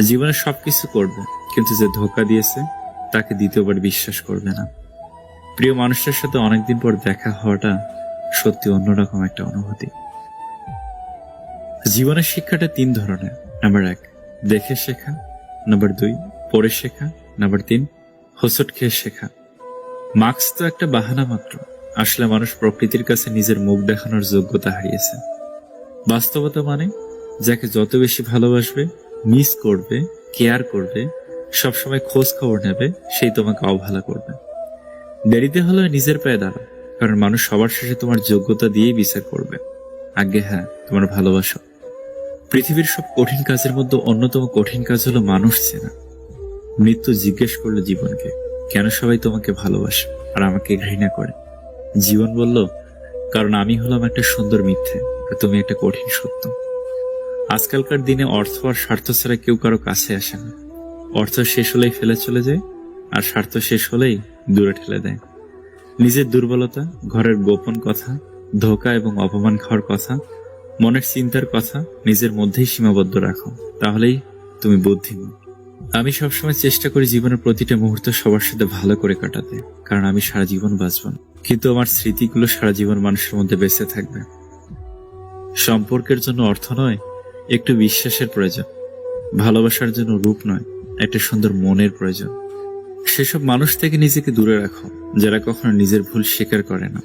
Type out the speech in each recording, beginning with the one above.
জীবনে সবকিছু করবে, কিন্তু যে ধোঁকা দিয়েছে তাকে দ্বিতীয়বার বিশ্বাস করবে না। প্রিয় মানুষের সাথে অনেকদিন পর দেখা হওয়াটা সত্যি অন্যরকম একটা অনুভূতি। জীবনের শিক্ষাটা 3 ধরনের। নাম্বার 1, দেখে শেখা। নাম্বার 2, পড়ে শেখা। নাম্বার 3, হোঁচট খেয়ে শেখা। মার্কস তো একটা বাহানা মাত্র। আসলে মানুষ প্রকৃতির কাছে নিজের মুখ দেখানোর যোগ্যতা হারিয়েছে। বাস্তবতা মানে, যাকে যত বেশি ভালোবাসবে, মিস করবে, কেয়ার করবে, সবসময় খোঁজ খবর নেবে, সেই তোমাকে অবহেলা করবে। দেরিতে হলেও নিজের পায়ে দাঁড়াও, কারণ মানুষ সবার শেষে তোমার যোগ্যতা দিয়েই বিচার করবে। আগে হ্যাঁ, তোমার ভালোবাসা। পৃথিবীর সব কঠিন কাজের মধ্যে অন্যতম কঠিন কাজ হলো মানুষ চেনা। মৃত্যু জিজ্ঞেস করলো জীবনকে, কেন সবাই তোমাকে ভালোবাসে আর আমাকে ঘৃণা করে? জীবন বলল, কারণ আমি হলাম একটা সুন্দর মিথ্যে আর তুমি একটা কঠিন সত্য। আজকালকার দিনে অর্থ আর স্বার্থ ছাড়া কেউ কারো কাছে আসে না। অর্থ শেষ হলেই ফেলে চলে যায়, আর স্বার্থ শেষ হলেই দূরে ঠেলে দেয়। নিজের দুর্বলতা, ঘরের গোপন কথা, ধোঁকা এবং অপমান খাওয়ার কথা, মনের চিন্তার কথা নিজের মধ্যেই সীমাবদ্ধ রাখো, তাহলেই তুমি বুদ্ধিমান। আমি সবসময় চেষ্টা করি জীবনের প্রতিটা মুহূর্ত সবার সাথে ভালো করে কাটাতে, কারণ আমি সারা জীবন বাঁচব না, কিন্তু আমার স্মৃতিগুলো সারা জীবন মানুষের মধ্যে বেঁচে থাকবে। সম্পর্কের জন্য অর্থ নয়, একটু বিশ্বাসের প্রয়োজন। ভালোবাসার জন্য রূপ নয়, একটা সুন্দর মনের প্রয়োজন। সেসব মানুষ থেকে নিজেকে দূরে রাখো, যারা কখনো নিজের ভুল স্বীকার করে না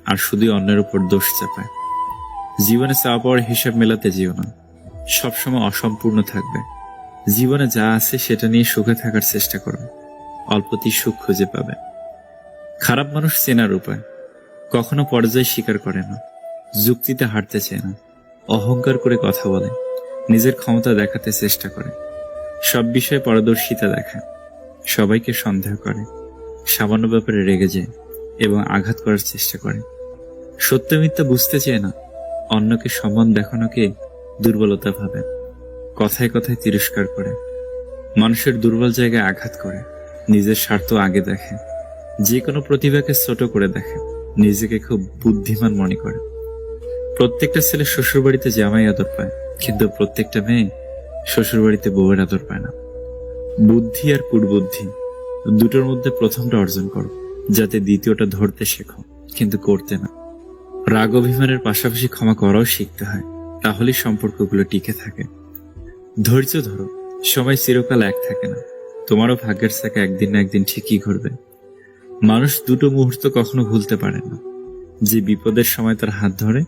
আর শুধুই অন্যের উপর দোষ চাপায়। জীবনে চাওয়া পাওয়ার হিসাব মেলাতে যেও না, সবসময় অসম্পূর্ণ থাকবে। জীবনে যা আছে সেটা নিয়ে সুখে থাকার চেষ্টা করো, অল্পতেই সুখ খুঁজে পাবে। খারাপ মানুষ চেনার উপায়, কখনো পরাজয় স্বীকার করে না, যুক্তিতে হারতে চায় না, অহংকার করে কথা বলে, নিজের ক্ষমতা দেখাতে চেষ্টা করে, সব বিষয়ে পারদর্শিতা দেখায়, সবাইকে সন্দেহ করে, সামান্য ব্যাপারে রেগে যায় এবং আঘাত করার চেষ্টা করে। সত্য মিথ্যা বুঝতে চায় না, অন্যকে সম্মান দেখানোকে দুর্বলতা ভাবে, কথায় কথায় তিরস্কার করে, মানুষের দুর্বল জায়গায় আঘাত করে, নিজের স্বার্থ আগে দেখে, যে কোনো প্রতিভাকে ছোট করে দেখে, নিজেকে খুব বুদ্ধিমান মনে করে। প্রত্যেকটা ছেলে শ্বশুর বাড়িতে জামাই আদর পায়, কিন্তু প্রত্যেকটা মেয়ে শ্বশুর বাড়িতে বউয়ের আদর পায় না। বুদ্ধি আর কুটবুদ্ধি দুটোর মধ্যে প্রথমটা অর্জন করো, যাতে দ্বিতীয়টা ধরতে শেখো, কিন্তু করতে না। রাগ অভিমানের পাশাপাশি ক্ষমা করাও শিখতে হয়, তাহলেই সম্পর্কগুলো টিকে থাকে। ধৈর্য ধরো, সময় চিরকাল এক থাকে না, তোমারও ভাগ্যের চাকা একদিন না একদিন ঠিকই ঘুরবে। মানুষ দুটো মুহূর্ত কখনো ভুলতে পারে না, যে বিপদের সময় তার হাত ধরে,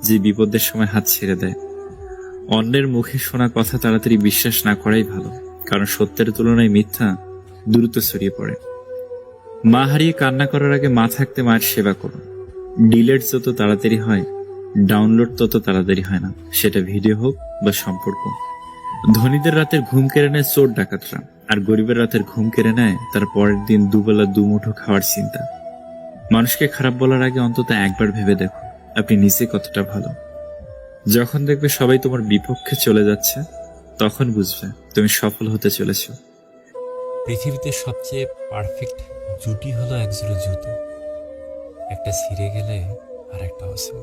যে বিপদের সময় হাত ছেড়ে দেয়। অন্যের মুখে শোনা কথা তাড়াতাড়ি বিশ্বাস না করাই ভালো, কারণ সত্যের তুলনায় মিথ্যা দ্রুত ছড়িয়ে পড়ে। মা হারিয়ে কান্না করার আগে মা থাকতে মায়ের সেবা করো। ডিলেট যত তাড়াতাড়ি হয়, ডাউনলোড তত তাড়াতাড়ি হয় না, সেটা ভিডিও হোক বা সম্পর্ক। ধনীদের রাতের ঘুম কেড়ে নেয় চোর ডাকাতরা, আর গরিবের রাতের ঘুম কেড়ে নেয় তার পরের দিন দুবেলা দুমুঠো খাওয়ার চিন্তা। মানুষকে খারাপ বলার আগে অন্তত একবার ভেবে দেখো আপনি নিজে কতটা ভালো। যখন দেখবে সবাই তোমার বিপক্ষে চলে যাচ্ছে, তখন বুঝবে তুমি সফল হতে চলেছ। পৃথিবীতে সবচেয়ে পারফেক্ট জুটি হলো এক জোড়া জুতো, একটা ছিঁড়ে গেলে আর একটা অসম।